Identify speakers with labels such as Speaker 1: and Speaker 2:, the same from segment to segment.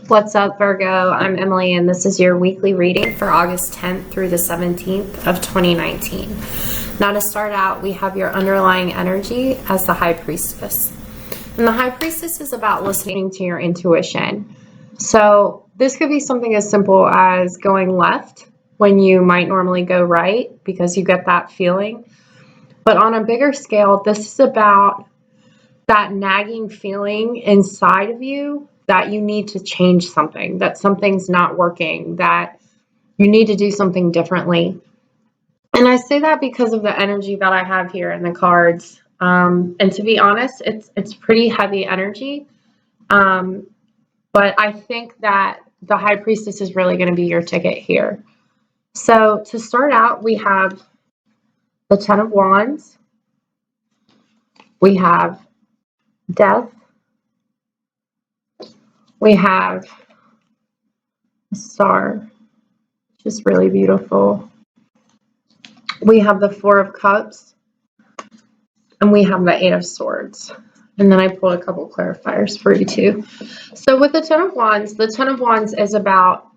Speaker 1: What's up, Virgo? I'm Emily, and this is your weekly reading for August 10th through the 17th of 2019. Now, to start out, we have your underlying energy as the High Priestess. And the High Priestess is about listening to your intuition. So this could be something as simple as going left when you might normally go right because you get that feeling. But on a bigger scale, this is about that nagging feeling inside of you that you need to change something, that something's not working, that you need to do something differently. And I say that because of the energy that I have here in the cards. And to be honest, it's pretty heavy energy. But I think that the High Priestess is really going to be your ticket here. So to start out, we have the Ten of Wands. We have Death. We have a Star, which is really beautiful. We have the Four of Cups, and we have the Eight of Swords. And then I pulled a couple clarifiers for you too. So with the Ten of Wands is about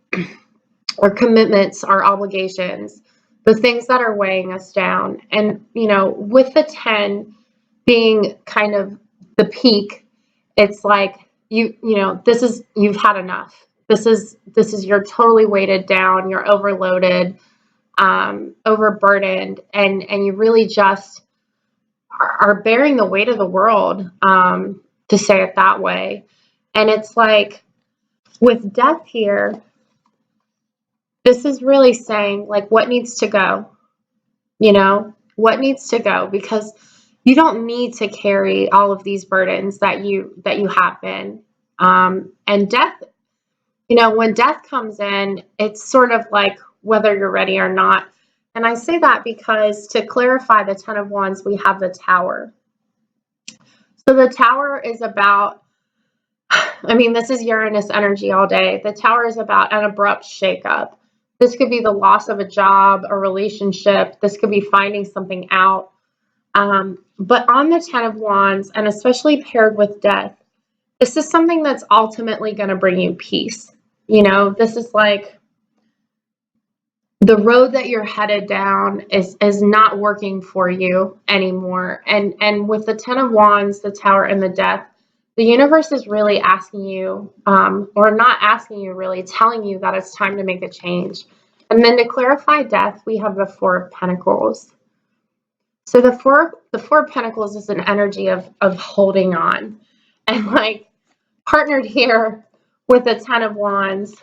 Speaker 1: our commitments, our obligations, the things that are weighing us down. And, you know, with the 10 being kind of the peak, it's like, you've had enough. This is you're totally weighted down, you're overloaded, overburdened, and you really just are bearing the weight of the world, to say it that way. And it's like with Death here, this is really saying like what needs to go, what needs to go, because you don't need to carry all of these burdens that you have been. And death, when death comes in, it's sort of like whether you're ready or not. And I say that because to clarify the Ten of Wands, we have the Tower. So the Tower is about, this is Uranus energy all day. The Tower is about an abrupt shakeup. This could be the loss of a job, a relationship. This could be finding something out. But on the Ten of Wands, and especially paired with Death, this is something that's ultimately going to bring you peace. This is like the road that you're headed down is not working for you anymore. And with the Ten of Wands, the Tower, and the Death, the universe is really asking you, or not asking you, really telling you that it's time to make a change. And then to clarify Death, we have the Four of Pentacles. So the four of Pentacles is an energy of holding on, and like partnered here with the Ten of Wands,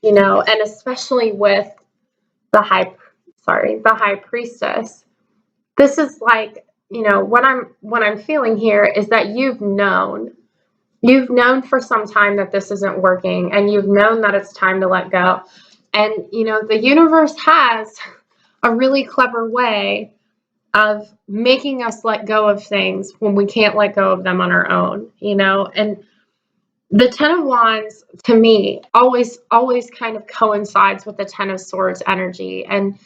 Speaker 1: and especially with the High Priestess. This is like, what I'm feeling here is that you've known for some time that this isn't working, and you've known that it's time to let go. And the universe has a really clever way of making us let go of things when we can't let go of them on our own, and the Ten of Wands to me always kind of coincides with the Ten of Swords energy. And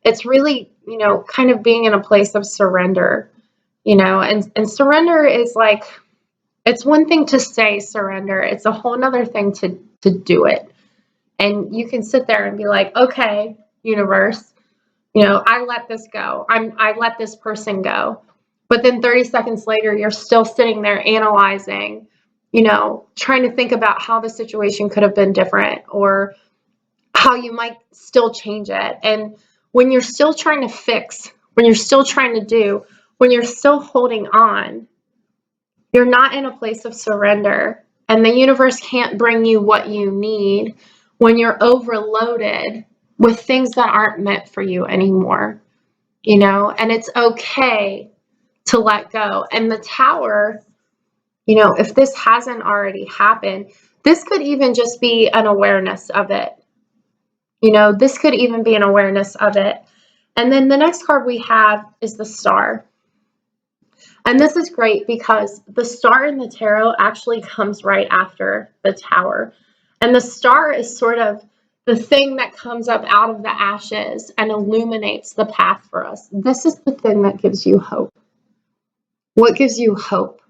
Speaker 1: it's really, kind of being in a place of surrender, and surrender is like, it's one thing to say surrender. It's a whole nother thing to do it. And you can sit there and be like, okay, universe, I let this go. I let this person go. But then 30 seconds later, you're still sitting there analyzing, trying to think about how the situation could have been different or how you might still change it. And when you're still trying to fix, when you're still trying to do, when you're still holding on, you're not in a place of surrender. And the universe can't bring you what you need when you're overloaded with things that aren't meant for you anymore, and it's okay to let go. And the Tower, if this hasn't already happened, this could even just be an awareness of it. This could even be an awareness of it. And then the next card we have is the Star. And this is great because the Star in the tarot actually comes right after the Tower. And the Star is sort of the thing that comes up out of the ashes and illuminates the path for us. This is the thing that gives you hope. What gives you hope?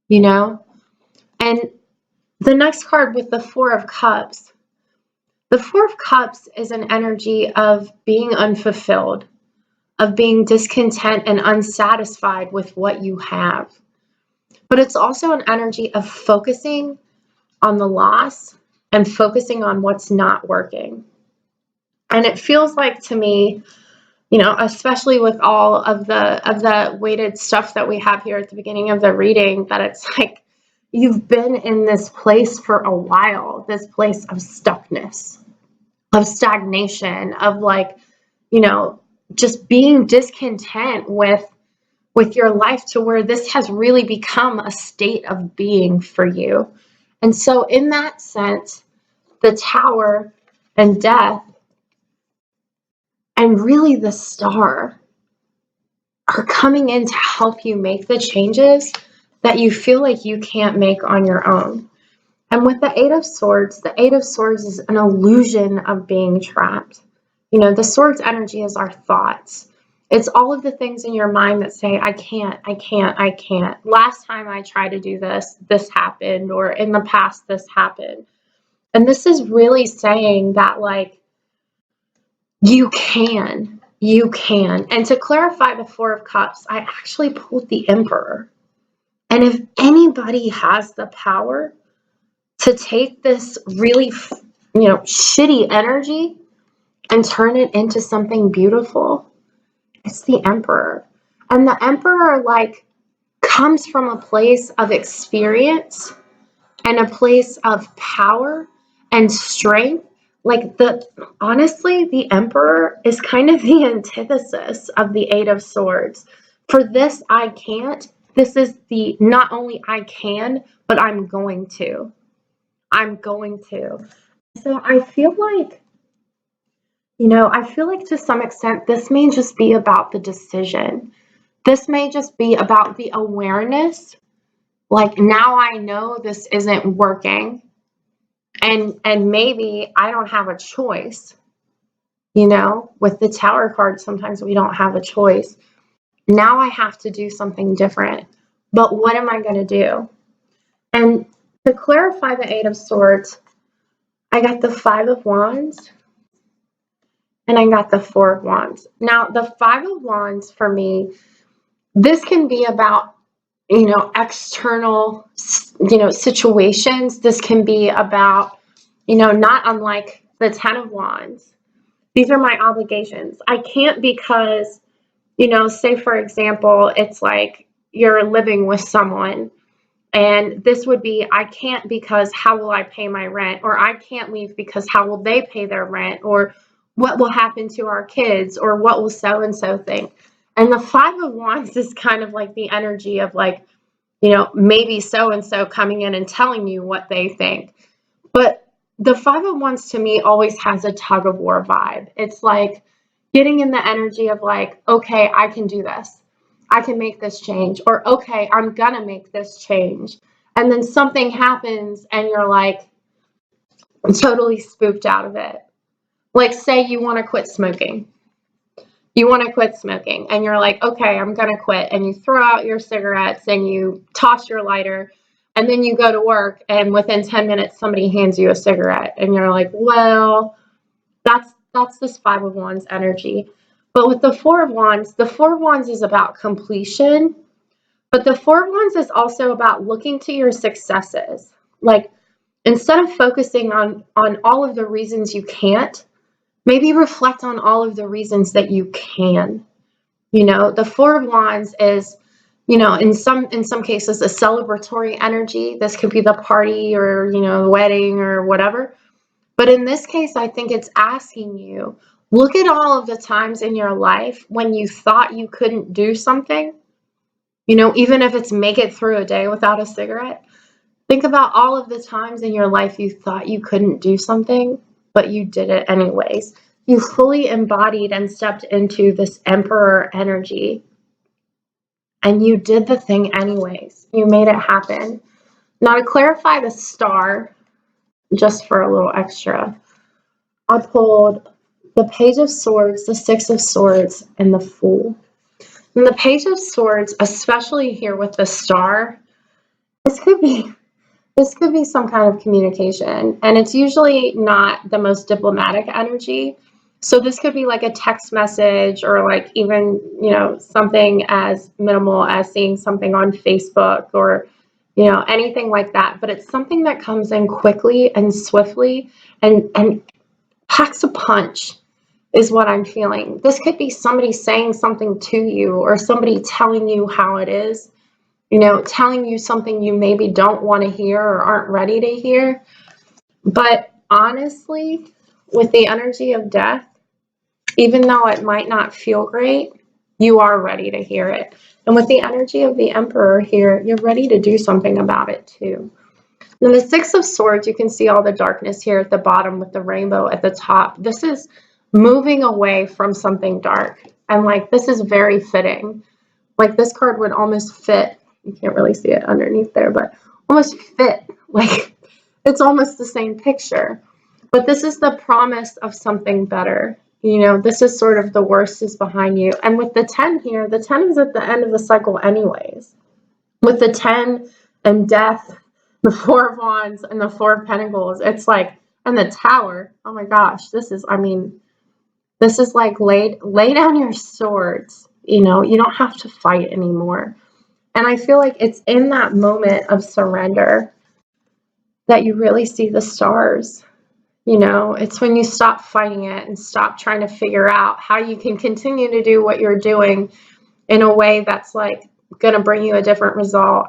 Speaker 1: And The next card with the Four of Cups. The Four of Cups is an energy of being unfulfilled, of being discontent and unsatisfied with what you have. But it's also an energy of focusing on the loss and focusing on what's not working. And it feels like to me, especially with all of the weighted stuff that we have here at the beginning of the reading, that it's like you've been in this place for a while, this place of stuckness, of stagnation, of just being discontent with your life, to where this has really become a state of being for you. And so in that sense, the Tower and Death and really the Star are coming in to help you make the changes that you feel like you can't make on your own. And with the Eight of Swords is an illusion of being trapped. The Swords energy is our thoughts. It's all of the things in your mind that say, I can't. Last time I tried to do this, this happened, or in the past, this happened. And this is really saying that, you can. And to clarify the Four of Cups, I actually pulled the Emperor. And if anybody has the power to take this really, shitty energy and turn it into something beautiful, it's the Emperor. And the Emperor, comes from a place of experience and a place of power and strength. Honestly, the Emperor is kind of the antithesis of the Eight of Swords. For this, I can't. This is the not only I can, but I'm going to. So I feel like, to some extent, this may just be about the decision. This may just be about the awareness. Now I know this isn't working, and maybe I don't have a choice. With the Tower card, sometimes we don't have a choice. Now I have to do something different. But what am I going to do? And to clarify the Eight of Swords, I got the Five of Wands and I got the Four of Wands. Now, the Five of Wands for me, this can be about, external, situations. This can be about, not unlike the Ten of Wands. These are my obligations. I can't because, say for example, it's like you're living with someone. And this would be, I can't because how will I pay my rent? Or I can't leave because how will they pay their rent? Or what will happen to our kids? Or what will so-and-so think? And the Five of Wands is kind of like the energy of maybe so-and-so coming in and telling you what they think. But the Five of Wands to me always has a tug of war vibe. It's like getting in the energy of okay, I can do this. I can make this change, or okay, I'm gonna make this change. And then something happens and you're totally spooked out of it. Say you want to quit smoking. And you're okay, I'm gonna quit. And you throw out your cigarettes and you toss your lighter, and then you go to work, and within 10 minutes somebody hands you a cigarette and you're well, that's this Five of Wands energy. But with the Four of Wands is about completion. But the Four of Wands is also about looking to your successes. Instead of focusing on all of the reasons you can't, maybe reflect on all of the reasons that you can. The Four of Wands is, in some cases, a celebratory energy. This could be the party or, the wedding or whatever. But in this case, I think it's asking you, look at all of the times in your life when you thought you couldn't do something, even if it's make it through a day without a cigarette. Think about all of the times in your life you thought you couldn't do something, but you did it anyways. You fully embodied and stepped into this Emperor energy, and you did the thing anyways. You made it happen. Now, to clarify the Star, just for a little extra, I pulled the Page of Swords, the Six of Swords, and the Fool. And the Page of Swords, especially here with the Star, this could be This could be some kind of communication, and it's usually not the most diplomatic energy. So this could be like a text message, or like even, something as minimal as seeing something on Facebook, or, anything like that. But it's something that comes in quickly and swiftly, and packs a punch is what I'm feeling. This could be somebody saying something to you, or somebody telling you how it is, telling you something you maybe don't want to hear or aren't ready to hear. But honestly, with the energy of death, even though it might not feel great, you are ready to hear it. And with the energy of the Emperor here, you're ready to do something about it too. In the Six of Swords, you can see all the darkness here at the bottom with the rainbow at the top. This is moving away from something dark. And like, this is very fitting. Like, this card would almost fit. You can't really see it underneath there, but almost fit. Like, it's almost the same picture. But this is the promise of something better. This is sort of the worst is behind you. And with the 10 here, the 10 is at the end of the cycle anyways. With the 10 and death, the 4 of Wands and the 4 of Pentacles, it's like, and the Tower, oh my gosh, this is like lay down your swords. You don't have to fight anymore. And I feel like it's in that moment of surrender that you really see the stars. It's when you stop fighting it and stop trying to figure out how you can continue to do what you're doing in a way that's like going to bring you a different result.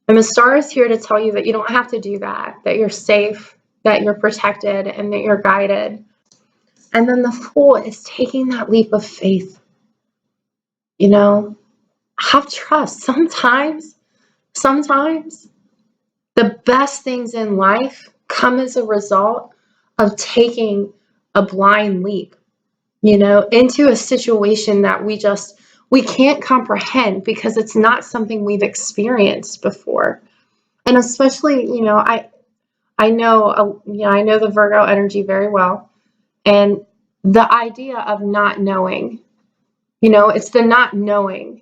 Speaker 1: And the star is here to tell you that you don't have to do that you're safe, that you're protected, and that you're guided. And then the Fool is taking that leap of faith. Have trust. Sometimes the best things in life come as a result of taking a blind leap, into a situation that we can't comprehend because it's not something we've experienced before. And especially, I know the Virgo energy very well. And the idea of not knowing, it's the not knowing,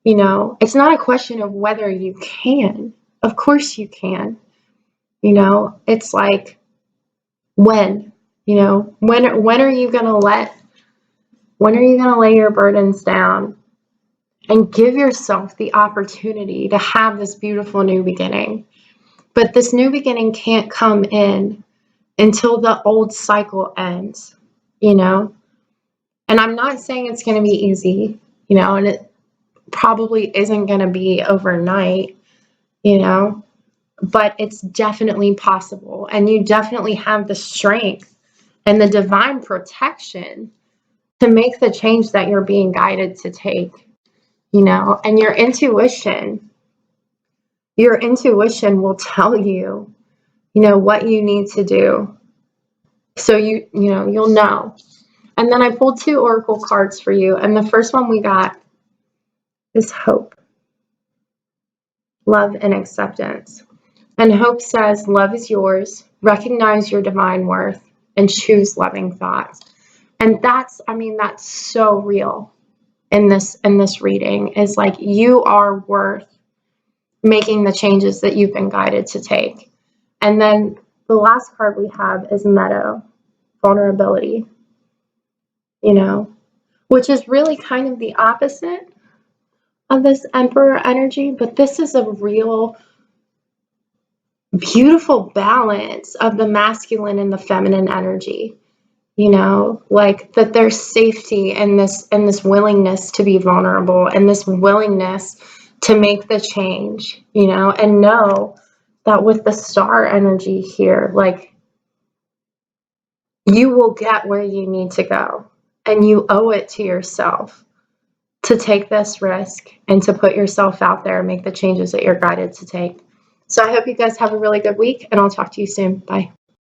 Speaker 1: it's not a question of whether you can. Of course you can. It's like, when are you going to lay your burdens down and give yourself the opportunity to have this beautiful new beginning? But this new beginning can't come in until the old cycle ends, And I'm not saying it's going to be easy, and it probably isn't going to be overnight, but it's definitely possible. And you definitely have the strength and the divine protection to make the change that you're being guided to take, and your intuition will tell you, what you need to do. So you'll know. And then I pulled 2 oracle cards for you. And the first one we got is Hope, Love, and Acceptance. And Hope says, love is yours. Recognize your divine worth and choose loving thoughts. And that's so real in this reading, is like, you are worth making the changes that you've been guided to take. And then the last card we have is Meadow, vulnerability, which is really kind of the opposite of this Emperor energy, but this is a real beautiful balance of the masculine and the feminine energy. Like that there's safety in this willingness to be vulnerable, and this willingness to make the change, and know that with the star energy here, like, you will get where you need to go, and you owe it to yourself to take this risk and to put yourself out there and make the changes that you're guided to take. So I hope you guys have a really good week, and I'll talk to you soon. Bye.